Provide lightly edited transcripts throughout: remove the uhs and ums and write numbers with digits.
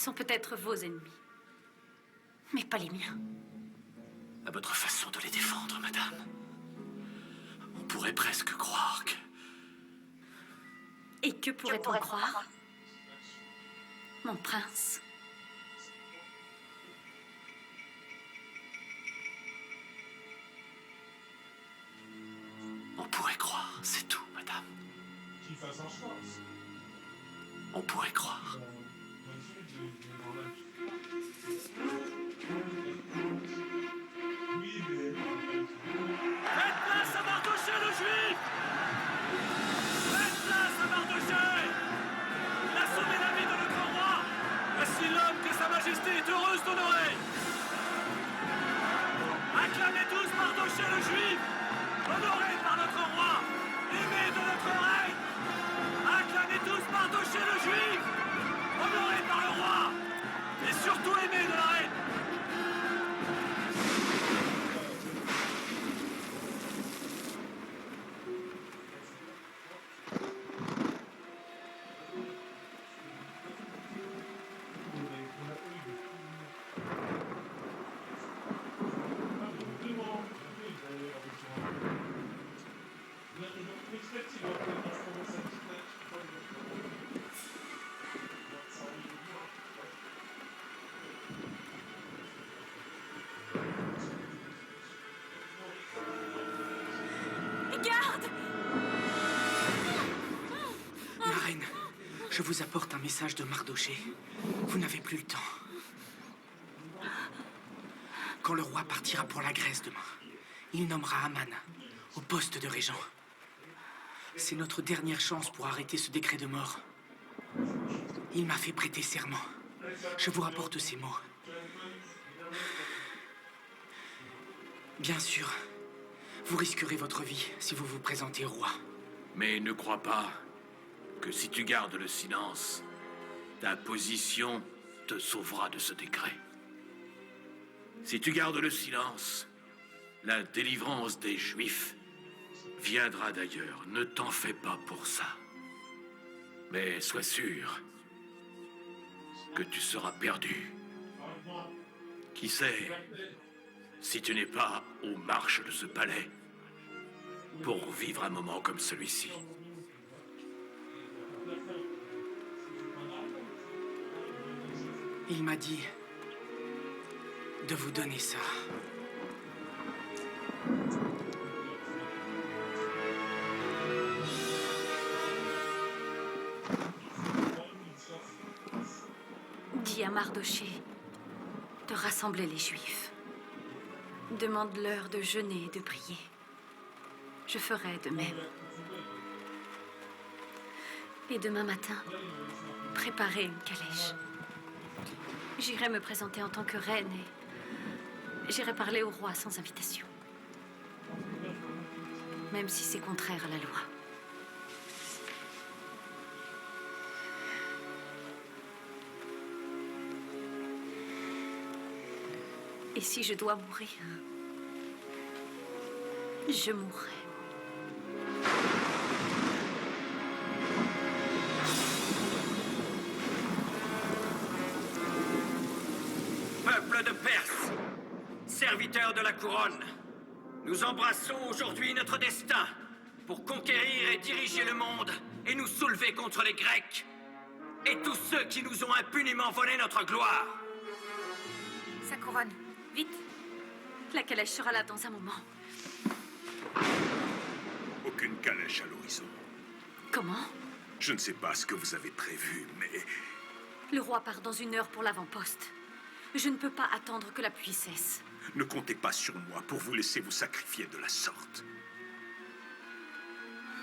sont peut-être vos ennemis. Mais pas les miens. À votre façon de les défendre, madame. On pourrait presque croire que... Et que pourrait-on croire? Mon prince. On pourrait croire, c'est tout, madame. On pourrait croire. Faites place à Mardochée le Juif! Faites place à Mardochée! Il a sauvé la vie de notre roi! Voici l'homme que sa majesté est heureuse d'honorer! Acclamez tous Mardochée le Juif! Honoré par notre roi! Aimé de notre reine! Acclamez tous Mardochée le Juif! Honoré par le roi! Et surtout aimé de la reine! Garde! La reine, je vous apporte un message de Mardochée. Vous n'avez plus le temps. Quand le roi partira pour la Grèce demain, il nommera Aman au poste de régent. C'est notre dernière chance pour arrêter ce décret de mort. Il m'a fait prêter serment. Je vous rapporte ces mots. Bien sûr, vous risquerez votre vie si vous vous présentez au roi. Mais ne crois pas que si tu gardes le silence, ta position te sauvera de ce décret. Si tu gardes le silence, la délivrance des Juifs viendra d'ailleurs. Ne t'en fais pas pour ça. Mais sois sûr que tu seras perdu. Qui sait si tu n'es pas aux marches de ce palais pour vivre un moment comme celui-ci. Il m'a dit de vous donner ça. Dis à Mardochée de rassembler les Juifs. Demande-leur de jeûner et de prier. Je ferai de même. Et demain matin, préparez une calèche. J'irai me présenter en tant que reine et j'irai parler au roi sans invitation. Même si c'est contraire à la loi. Et si je dois mourir, je mourrai. Peuple de Perse, serviteurs de la couronne, nous embrassons aujourd'hui notre destin pour conquérir et diriger le monde et nous soulever contre les Grecs et tous ceux qui nous ont impunément volé notre gloire. Sa couronne, vite. La calèche sera là dans un moment. Aucune calèche à l'horizon. Comment? Je ne sais pas ce que vous avez prévu, mais... Le roi part dans 1 heure pour l'avant-poste. Je ne peux pas attendre que la pluie cesse. Ne comptez pas sur moi pour vous laisser vous sacrifier de la sorte.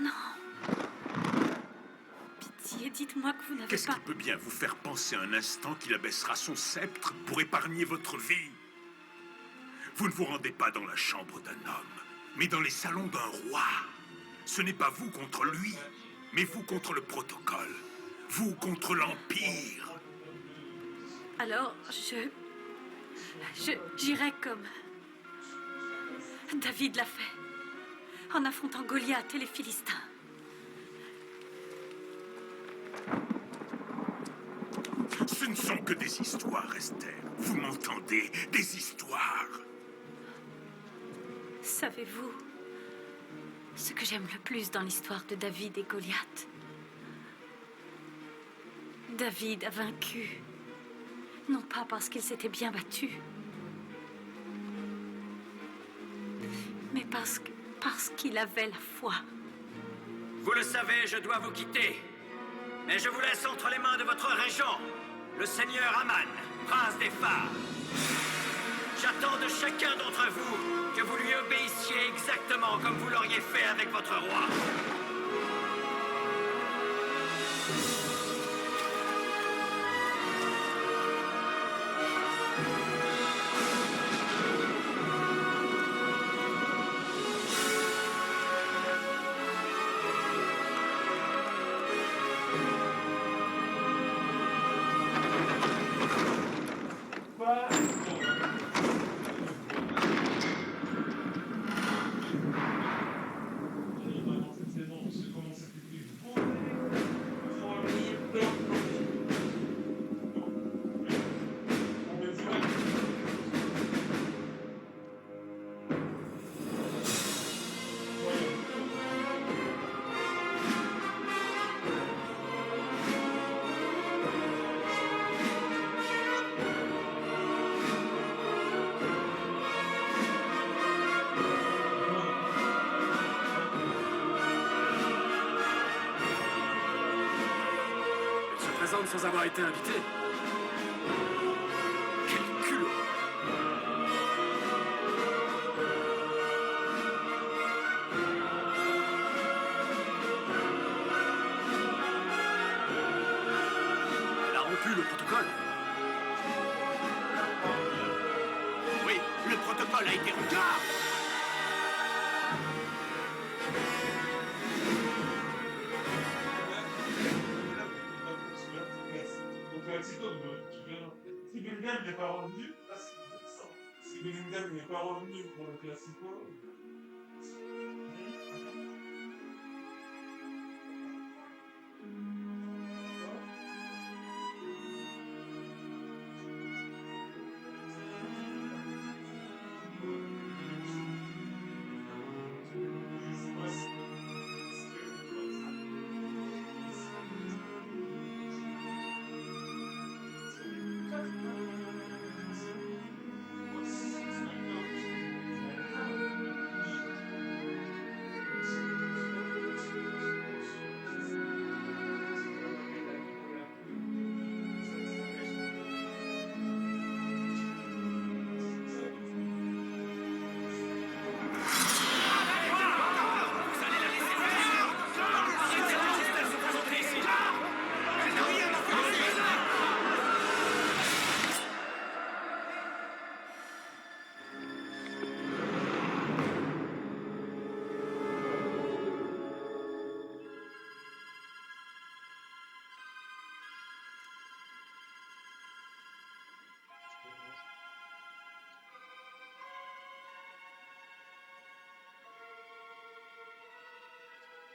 Non. Pitié, dites-moi que vous n'avez Qu'est-ce pas... qui peut bien vous faire penser un instant qu'il abaissera son sceptre pour épargner votre vie? Vous ne vous rendez pas dans la chambre d'un homme, mais dans les salons d'un roi. Ce n'est pas vous contre lui, mais vous contre le protocole. Vous contre l'Empire. Alors, j'irai comme... David l'a fait, en affrontant Goliath et les Philistins. Ce ne sont que des histoires, Esther. Vous m'entendez? Des histoires. Savez-vous ce que j'aime le plus dans l'histoire de David et Goliath? David a vaincu, non pas parce qu'il s'était bien battu, mais parce qu'il avait la foi. Vous le savez, je dois vous quitter. Mais je vous laisse entre les mains de votre régent, le seigneur Aman, prince des phares. J'attends de chacun d'entre vous que vous lui obéissiez exactement comme vous l'auriez fait avec votre roi. Sans avoir été invité. Quel culot! Elle a rompu le protocole. Oui, le protocole a été rompu. Si Bellingham n'est pas revenu, si Bellingham n'est pas revenu pour le Classico,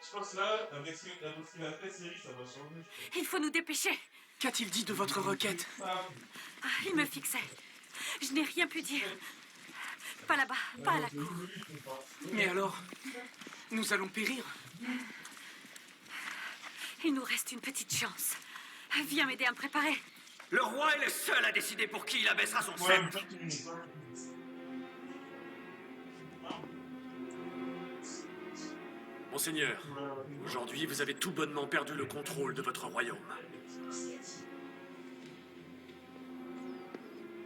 je pense que là, avec ce qu'il a fait, série, ça va changer. Il faut nous dépêcher. Qu'a-t-il dit de votre requête? Ah, il me fixait. Je n'ai rien pu dire. Pas là-bas, pas à la cour. Mais alors, nous allons périr. Il nous reste une petite chance. Viens m'aider à me préparer. Le roi est le seul à décider pour qui il abaissera son sceptre. Monseigneur, aujourd'hui vous avez tout bonnement perdu le contrôle de votre royaume.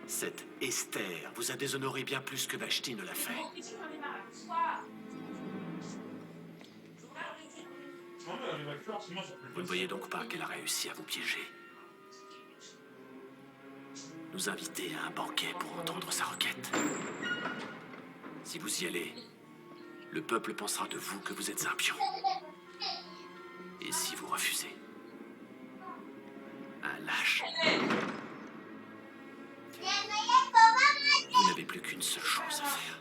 Cette Esther vous a déshonoré bien plus que Vashti ne l'a fait. Vous ne voyez donc pas qu'elle a réussi à vous piéger. Nous inviter à un banquet pour entendre sa requête. Si vous y allez, le peuple pensera de vous que vous êtes un pion. Et si vous refusez, un lâche. Vous n'avez plus qu'une seule chose à faire.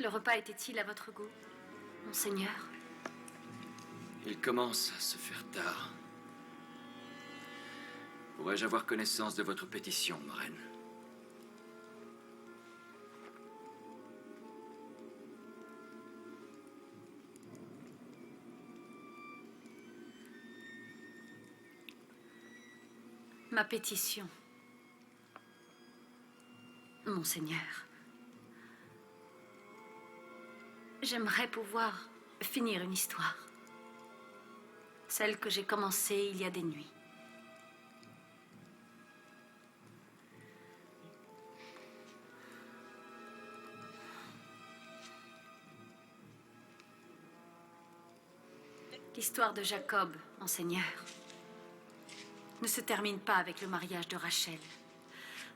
Le repas était-il à votre goût, monseigneur? Il commence à se faire tard. Pourrais-je avoir connaissance de votre pétition, marraine? Ma pétition. Monseigneur. J'aimerais pouvoir finir une histoire. Celle que j'ai commencée il y a des nuits. L'histoire de Jacob, monseigneur, ne se termine pas avec le mariage de Rachel.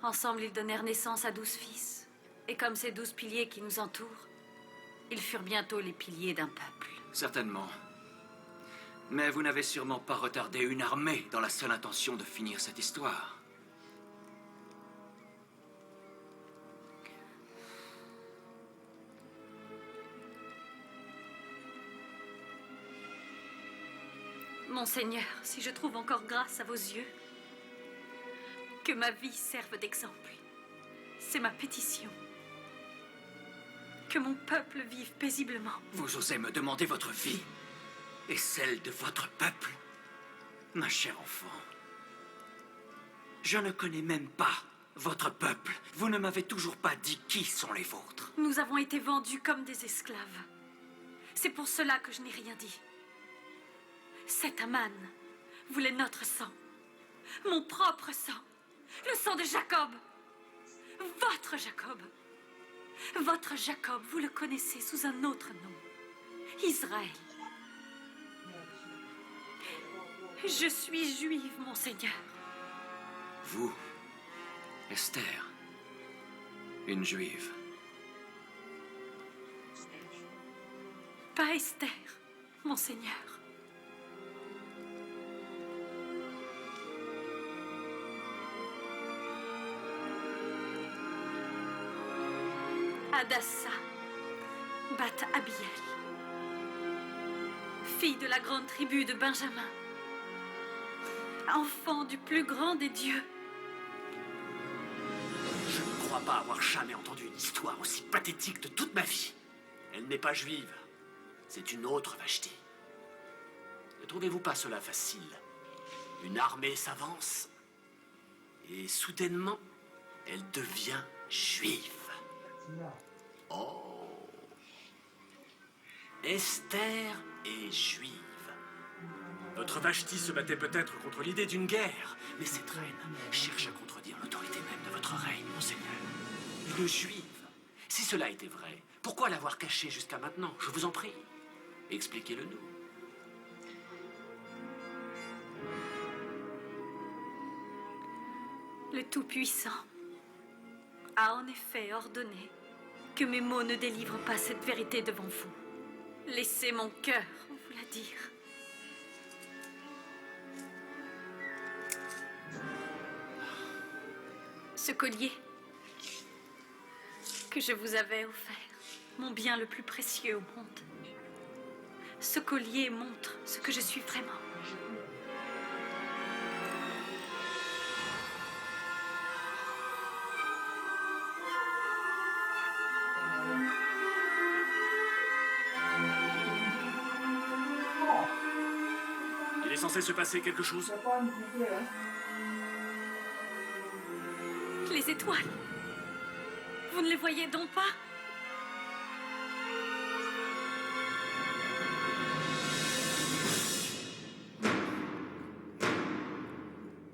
Ensemble, ils donnèrent naissance à 12 fils. Et comme ces 12 piliers qui nous entourent, ils furent bientôt les piliers d'un peuple. Certainement. Mais vous n'avez sûrement pas retardé une armée dans la seule intention de finir cette histoire. Monseigneur, si je trouve encore grâce à vos yeux, que ma vie serve d'exemple. C'est ma pétition. Que mon peuple vive paisiblement. Vous osez me demander votre vie et celle de votre peuple? Ma chère enfant, je ne connais même pas votre peuple. Vous ne m'avez toujours pas dit qui sont les vôtres. Nous avons été vendus comme des esclaves. C'est pour cela que je n'ai rien dit. Cet Aman voulait notre sang. Mon propre sang. Le sang de Jacob. Votre Jacob. Votre Jacob, vous le connaissez sous un autre nom. Israël. Je suis juive, monseigneur. Vous, Esther, une juive. Pas Esther, monseigneur. Hadassa, Bat Abiel, fille de la grande tribu de Benjamin, enfant du plus grand des dieux. Je ne crois pas avoir jamais entendu une histoire aussi pathétique de toute ma vie. Elle n'est pas juive. C'est une autre Vashti. Ne trouvez-vous pas cela facile? Une armée s'avance et soudainement, elle devient juive. Oh. Esther est juive. Votre Vashti se battait peut-être contre l'idée d'une guerre, mais cette reine cherche à contredire l'autorité même de votre règne, monseigneur. Une juive. Si cela était vrai, pourquoi l'avoir cachée jusqu'à maintenant? Je vous en prie. Expliquez-le nous. Le Tout-Puissant a en effet ordonné que mes mots ne délivrent pas cette vérité devant vous. Laissez mon cœur vous la dire. Ce collier que je vous avais offert, mon bien le plus précieux au monde. Ce collier montre ce que je suis vraiment. Il est censé se passer quelque chose? Les étoiles. Vous ne les voyez donc pas?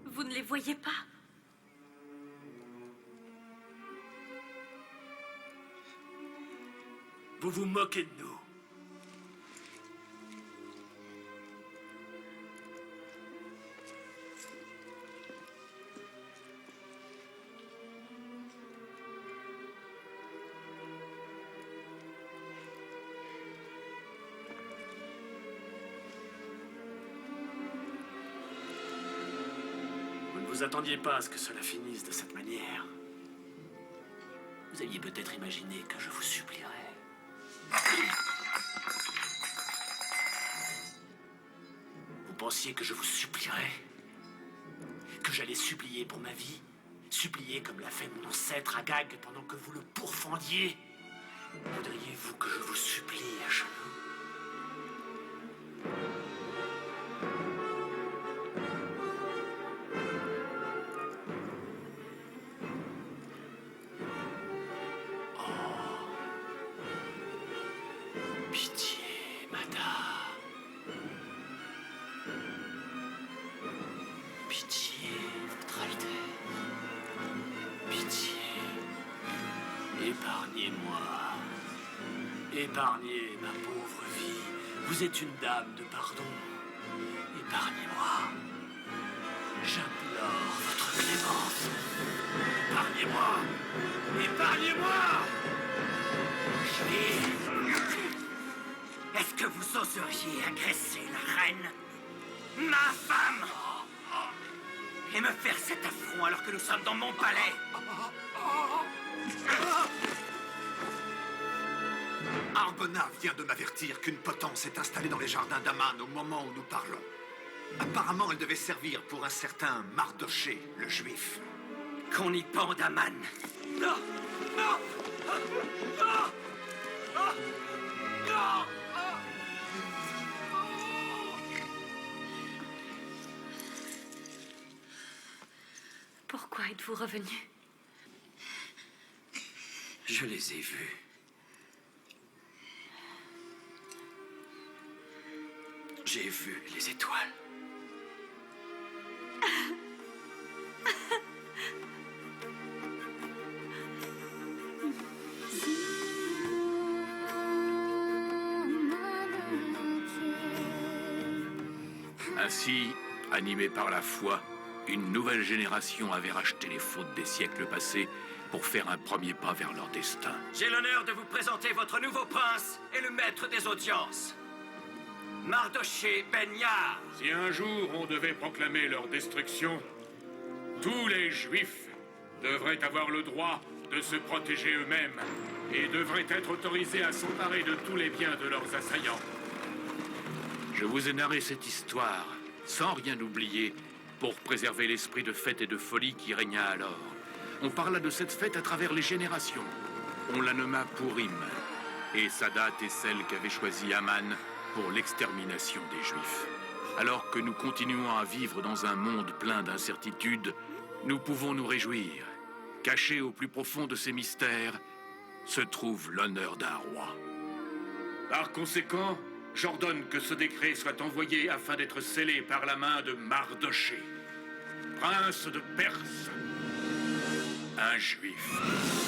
Vous ne les voyez pas? Vous vous moquez de nous. Vous attendiez pas à ce que cela finisse de cette manière. Vous aviez peut-être imaginé que je vous supplierais. Vous pensiez que je vous supplierais? Que j'allais supplier pour ma vie? Supplier comme l'a fait mon ancêtre Agag pendant que vous le pourfendiez? Voudriez-vous que je vous supplie à genoux? Pitié, Mada. Pitié, Votre Altesse. Pitié. Épargnez-moi. Épargnez ma pauvre vie. Vous êtes une dame de pardon. Épargnez-moi. J'implore votre clémence. Épargnez-moi. Épargnez-moi. Est-ce que vous oseriez agresser la reine, ma femme, et me faire cet affront alors que nous sommes dans mon palais? Arbona vient de m'avertir qu'une potence est installée dans les jardins d'Aman au moment où nous parlons. Apparemment, elle devait servir pour un certain Mardoché, le juif. Qu'on y pende Aman. Non! Non! Non! Non! Pourquoi êtes-vous revenu? Je les ai vus. J'ai vu les étoiles. Ainsi, animé par la foi, une nouvelle génération avait racheté les fautes des siècles passés pour faire un premier pas vers leur destin. J'ai l'honneur de vous présenter votre nouveau prince et le maître des audiences, Mardoché Ben Yar. Si un jour on devait proclamer leur destruction, tous les Juifs devraient avoir le droit de se protéger eux-mêmes et devraient être autorisés à s'emparer de tous les biens de leurs assaillants. Je vous ai narré cette histoire, sans rien oublier, pour préserver l'esprit de fête et de folie qui régna alors. On parla de cette fête à travers les générations. On la nomma Purim, et sa date est celle qu'avait choisie Aman pour l'extermination des Juifs. Alors que nous continuons à vivre dans un monde plein d'incertitudes, nous pouvons nous réjouir. Caché au plus profond de ces mystères se trouve l'honneur d'un roi. Par conséquent, j'ordonne que ce décret soit envoyé afin d'être scellé par la main de Mardoché, prince de Perse, un juif.